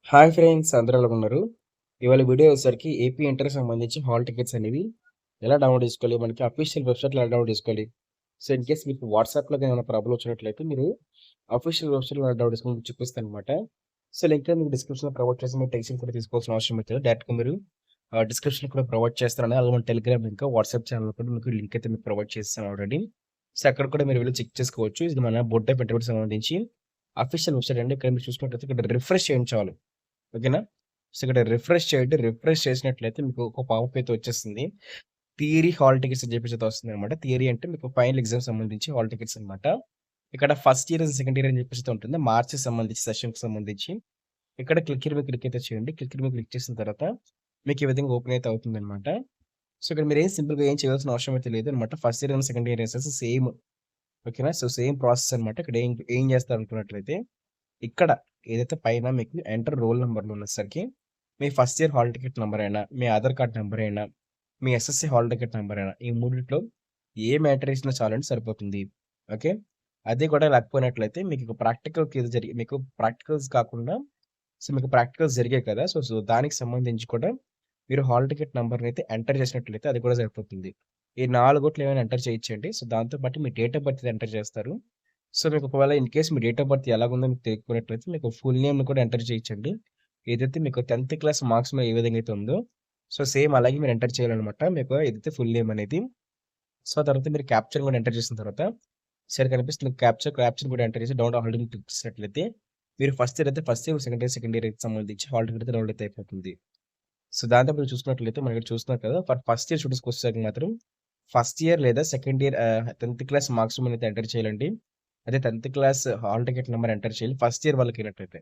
Hi friends, అందరూ ఎలా ఉన్నారు? ఇవాళ వీడియో వచ్చేసరికి ఏపీ ఇంటర్కి సంబంధించి హాల్ టికెట్స్ అనేవి ఎలా డౌన్లోడ్ చేసుకోవాలి, మనకి అఫీషియల్ వెబ్సైట్లో ఎలా డౌన్లోడ్ చేసుకోవాలి. సో ఇన్ కేస్ మీకు వాట్సాప్లో ఏమైనా ప్రాబ్లం వచ్చినట్లయితే మీరు అఫీషియల్ వెబ్సైట్లో డౌన్లోడ్ చేసుకుని చూపిస్తాను అనమాట. సో లింక్ మీకు డిస్క్రిప్షన్లో ప్రొవైడ్ చేసి మీరు టెన్షన్ కూడా తీసుకోవాల్సిన అవసరం అయితే డైరెక్ట్గా మీరు డిస్క్రిప్షన్ కూడా ప్రొవైడ్ చేస్తాను. అలాగే మన టెలిగ్రామ్ లింక్, వాట్సాప్ ఛానల్ కూడా మీకు లింక్ అయితే మీకు ప్రొవైడ్ చేస్తాను ఆల్రెడీ. సో అక్కడ కూడా మీరు వెళ్ళి చెక్ చేసుకోవచ్చు. ఇది మన బొడ్డ పెట్టుబడికి సంబంధించి అఫీషియల్ వెబ్సైట్ అండి. ఇక్కడ మీరు చూసుకున్నట్లయితే ఇక్కడ రిఫ్రెష్ చేయించాలి. ఓకేనా? సో, ఇక్కడ రిఫ్రెష్ చేయండి. రిఫ్రెష్ చేసినట్లయితే మీకు ఒక పాపప్ అయితే వచ్చేస్తుంది. థియరీ హాల్ టికెట్స్ అని చెప్పేసి అయితే వస్తుందనమాట. థియరీ అంటే మీకు ఫైనల్ ఎగ్జామ్ సంబంధించి హాల్ టికెట్స్ అనమాట. ఇక్కడ ఫస్ట్ ఇయర్, సెకండ్ ఇయర్ అని చెప్పేసి అయితే ఉంటుంది. మార్చ్‌కి సంబంధించి సెషన్‌కి సంబంధించి. ఇక్కడ క్లిక్ హియర్ మీద క్లిక్ అయితే చేయండి. క్లిక్ హియర్ మీద క్లిక్ చేసిన తర్వాత మీకు ఈ విధంగా ఓపెన్ అయితే అవుతుందనమాట. సో, ఇక్కడ మీరేం సింపుల్‌గా ఏం చేయాల్సిన అవసరం అయితే లేదనమాట. First year and second year వేసేసి సేమ్. ఓకేనా? సో, సేమ్ ప్రాసెస్ అనమాట. ఇక్కడ ఏం ఏం చేస్తారనుకున్నట్లయితే ఇక్కడ ఏదైతే పైన మీకు ఎంటర్ రోల్ నంబర్‌లో ఉన్నసరికి మీ first year hall ticket number అయినా, మీ ఆధార్ కార్డ్ నంబర్ అయినా, మీ ఎస్ఎస్‌సి హాల్ టికెట్ నంబర్ అయినా, ఈ మూడిట్లో ఏ మ్యాటర్ ఇచ్చినా చాలండి సరిపోతుంది. ఓకే. అది కూడా లేకపోయినట్లయితే మీకు ప్రాక్టికల్ క్విజ్ మీకు ప్రాక్టికల్స్ కాకుండా మీకు ప్రాక్టికల్స్ జరిగాయి కదా! సో దానికి సంబంధించి కూడా మీరు హాల్ టికెట్ నంబర్‌నైతే ఎంటర్ చేసినట్లయితే అది కూడా సరిపోతుంది. ఈ 4 ఏమైనా ఎంటర్ చేయించండి. సో దాంతో పాటు మీ డేట్ ఆఫ్ బర్త్ ఎంటర్ చేస్తారు. సో మీకు ఒకవేళ in case me date of birth ఎలాగుందో మీకు తెలియకపోయినట్లయితే మీకు ఫుల్ నేమ్‌ని కూడా ఎంటర్ చేయించండి. ఏదైతే మీకు 10థ్ క్లాస్ మార్క్స్ మీద ఏ విధంగా అయితే ఉందో, సో సేమ్ అలాగే మీరు ఎంటర్ చేయాలనమాట. మీకు ఏదైతే ఫుల్ నేమ్ అనేది. సో తర్వాత మీరు క్యాప్చర్ కూడా ఎంటర్ చేసిన తర్వాత సరే కనిపిస్తుంది క్యాప్చర్ కూడా ఎంటర్ చేసి డౌన్లోడ్ హాల్ టికెట్ క్లిక్ చేసినట్లయితే మీరు ఫస్ట్ ఇయర్ అయితే ఫస్ట్ ఇయర్, సెకండ్ ఇయర్‌కి సంబంధించి హాల్ టికెట్ అయితే డౌన్లోడ్ అయితే అయిపోతుంది. సో దాంతో మీరు చూసుకున్నట్లయితే మనం ఇక్కడ చూస్తున్నారు కదా! ఫస్ట్ ఇయర్ స్టూడెంట్స్‌కి వచ్చేసరికి మాత్రం ఫస్ట్ ఇయర్ లేదా సెకండ్ ఇయర్ 10థ్ క్లాస్ మార్క్స్ అయితే ఎంటర్ చేయాలండి. అదే 10థ్ class hall ticket number enter చేయాలి. ఫస్ట్ ఇయర్ వాళ్ళకైనట్టయితే.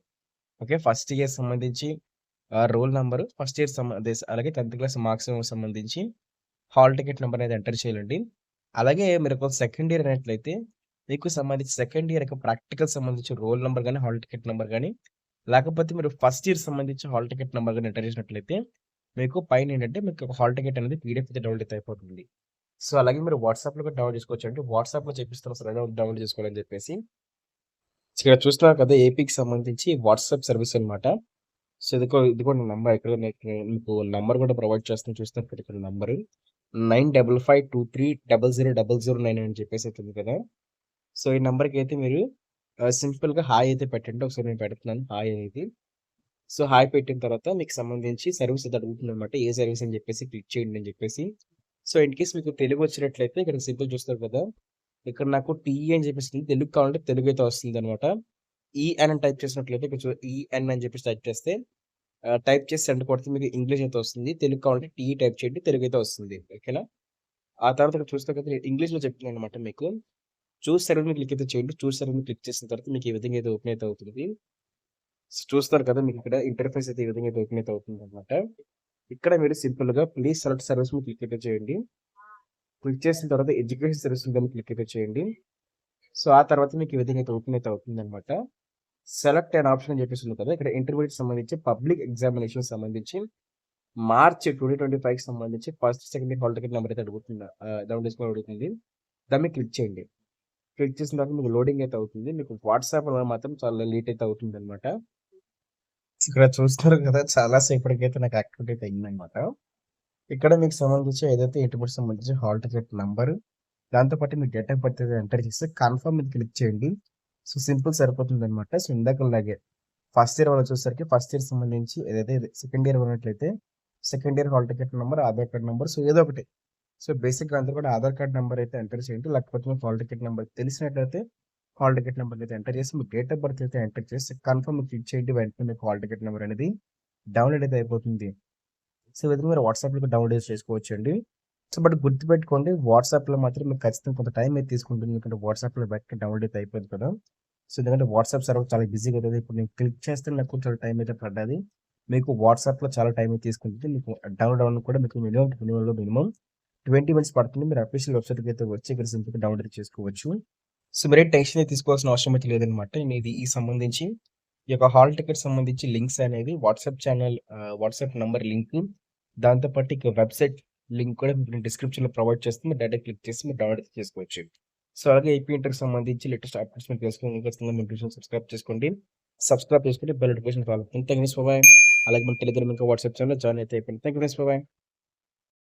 ఓకే. ఫస్ట్ ఇయర్ సంబంధించి రోల్ నంబరు, ఫస్ట్ ఇయర్ అలాగే 10థ్ క్లాస్ మార్క్స్ సంబంధించి హాల్ టికెట్ నంబర్ అనేది ఎంటర్ చేయాలండి. అలాగే మీరు ఒక సెకండ్ ఇయర్ అయినట్లయితే మీకు సంబంధించి సెకండ్ ఇయర్ యొక్క ప్రాక్టికల్ సంబంధించి రోల్ నంబర్ గాని, హాల్ టికెట్ నంబర్ గాని, లేకపోతే మీరు ఫస్ట్ ఇయర్ సంబంధించి హాల్ టికెట్ నంబర్ గాని ఎంటర్ చేసినట్లయితే మీకు పైనేంటంటే మీకు ఒక హాల్ టికెట్ అనేది పీడీఎఫ్ అయితే డౌన్లోడ్ అయితే అయిపోతుంది. సో, అలాగే మీరు వాట్సాప్‌లో కూడా డౌన్లోడ్ చేసుకోవచ్చండి. వాట్సాప్‌లో చెప్పిస్తాను అసలు ఎలా డౌన్లోడ్ చేసుకోవాలని చెప్పేసి. ఇక్కడ చూస్తున్నారు కదా! ఏపీకి సంబంధించి వాట్సాప్ సర్వీస్ అనమాట. సో, ఇది కూడా నా నంబర్ ఇక్కడ మీకు నంబర్ కూడా ప్రొవైడ్ చేస్తాను. చూస్తున్నారు కదా ఇక్కడ నంబరు 9552300009 అని చెప్పేసి అయితే ఉంది కదా! సో, ఈ నంబర్‌కి అయితే మీరు సింపుల్‌గా హాయ్ అయితే పెట్టండి. ఒకసారి నేను పెడుతున్నాను హాయ్ అనేది. సో, హాయ్ పెట్టిన తర్వాత మీకు సంబంధించి సర్వీస్ అయితే అడుగుతుందనమాట. ఏ సర్వీస్ అని చెప్పేసి క్లిక్ చేయండి అని చెప్పేసి. సో, ఇన్ కేస్ మీకు తెలుగు వచ్చినట్లయితే ఇక్కడ సింపుల్ చూస్తారు కదా! ఇక్కడ నాకు టీఈ అని చెప్పేసి తెలుగు కావాలంటే తెలుగైతే వస్తుందనమాట. ఈఎన్ అని టైప్ చేసినట్లయితే ఇక్కడ ఈఎన్ అని చెప్పేసి టైప్ చేస్తే టైప్ చేసి సెండ్ కొడితే మీకు ఇంగ్లీష్ అయితే వస్తుంది. తెలుగు కావాలంటే టీఈ టైప్ చేయండి. తెలుగైతే వస్తుంది. ఓకేనా? ఆ తర్వాత ఇక్కడ చూస్తే కదా ఇంగ్లీష్‌లో చెప్తున్నాననమాట మీకు. చూస్ సర్వర్ మీద క్లిక్ అయితే చేయండి. చూస్ సర్వర్ మీద క్లిక్ చేసిన తర్వాత మీకు ఈ విధంగా అయితే ఓపెన్ అయితే అవుతుంది. చూస్తారు కదా! మీకు ఇక్కడ ఇంటర్‌ఫేస్ అయితే ఈ విధంగా అయితే ఓపెన్ అయితే అవుతుందనమాట. ఇక్కడ మీరు సింపుల్‌గా ప్లీజ్ సెలెక్ట్ సర్వీస్ మీద క్లిక్ అయితే చేయండి. క్లిక్ చేసిన తర్వాత ఎడ్యుకేషన్ సర్వీస్ మీద క్లిక్ అయితే చేయండి. సో, ఆ తర్వాత మీకు ఈ విధంగా అయితే ఓపెన్ అయితే అవుతుందనమాట. సెలెక్ట్ అన్ ఆప్షన్ అని చెప్పేసి ఉంది కదా! ఇక్కడ ఇంటర్మీడియేట్‌కి సంబంధించి పబ్లిక్ ఎగ్జామినేషన్‌కి సంబంధించి మార్చ్ 2025కి సంబంధించి first, second year hall ticket number అయితే అడుగుతుంది. డౌన్లోడ్ చేసుకోమని అడుగుతుంది. దాని మీద క్లిక్ చేయండి. క్లిక్ చేసిన తర్వాత మీకు లోడింగ్ అయితే అవుతుంది. మీకు వాట్సాప్‌లో మాత్రం చాలా లేట్ అయితే అవుతుందనమాట. ఇక్కడ చూస్తున్నారు కదా! చాలా సేపటికైతే నాకు యాక్టివేట్ అయితే అయిందనమాట. ఇక్కడ మీకు సంబంధించి ఏదైతే ఇంటర్మీడియేట్‌కి సంబంధించి హాల్ టికెట్ నంబరు, దాంతో పాటు మీ డేట్ ఆఫ్ బర్త్ అయితే ఎంటర్ చేసి కన్ఫర్మ్ మీద క్లిక్ చేయండి. సో, సింపుల్ సరిపోతుందనమాట. సో, ఇందాకలాగే ఫస్ట్ ఇయర్ వాళ్ళొచ్చేసరికి ఫస్ట్ ఇయర్ సంబంధించి ఏదైతే సెకండ్ ఇయర్ ఉన్నట్లయితే second year hall ticket number, Aadhaar card number so ఏదో ఒకటి. సో బేసిక్‌గా అందరూ కూడా ఆధార్ కార్డ్ నంబర్ అయితే ఎంటర్ చేయండి. లేకపోతే మీకు హాల్ టికెట్ నంబర్ తెలిసినట్లయితే హాల్ టికెట్ నంబర్ అయితే ఎంటర్ చేసి మీ డేట్ ఆఫ్ బర్త్ అయితే ఎంటర్ చేసి కన్ఫర్మ్ క్లిక్ చేయండి. వెంటనే మీకు హాల్ టికెట్ నంబర్ అనేది డౌన్‌లోడ్ అయితే అయిపోతుంది. సో ఈ విధంగా మీరు వాట్సాప్‌లో డౌన్‌లోడ్ చేసుకోవచ్చండి. సో బట్ గుర్తుపెట్టుకోండి వాట్సాప్‌లో మాత్రం మీకు ఖచ్చితంగా కొంత టైం అయితే తీసుకుంటుంది. ఎందుకంటే వాట్సాప్‌లో వెంటనే డౌన్‌లోడ్ అయితే అయిపోద్ది కదా! సో, ఎందుకంటే వాట్సాప్ సర్వర్ చాలా బిజీగా ఉంటది. ఇప్పుడు నేను క్లిక్ చేస్తే నాకు కొంచెం టైం అయితే పడ్డది. మీకు వాట్సాప్‌లో చాలా టైం అయితే తీసుకుంటుంది. మీకు డౌన్‌లోడ్ అవ్వడానికి కూడా మీకు మినిమమ్ 20 మినిట్స్ పడుతుంది. మీరు అఫీషియల్ వెబ్‌సైట్‌కి అయితే వచ్చి ఇక్కడ సింపుల్‌గా డౌన్‌లోడ్ చేసుకోవచ్చు. సో, మీరేం టెన్షన్ అయితే తీసుకోవాల్సిన అవసరం అయితే లేదనమాట. మీది ఈ సంబంధించి ఈ యొక్క హాల్ టికెట్ సంబంధించి లింక్స్ అనేవి WhatsApp channel WhatsApp number link, దాంతో పాటు ఇక వెబ్‌సైట్ లింక్ కూడా మీకు నేను డిస్క్రిప్షన్‌లో ప్రొవైడ్ చేస్తాను. మీరు డైరెక్ట్‌గా క్లిక్ చేసి మీరు డౌన్‌లోడ్ అయితే చేసుకోవచ్చు. సో, అలాగే ఏపీ ఇంటర్‌కి సంబంధించి లేటెస్ట్ అప్డేట్స్ మీరు తెలుసుకోవడానికి ఖచ్చితంగా మీ ఛానెల్ సబ్స్క్రైబ్ చేసుకోండి. సబ్స్క్రైబ్ చేసుకొని bell notification follow. Thank you friends. Bye. అలాగే మన టెలిగ్రామ్ ఇంకా వాట్సాప్ ఛానెల్‌లో జాయిన్ అయితే అయిపోయింది. Thank you friends. బాయ్.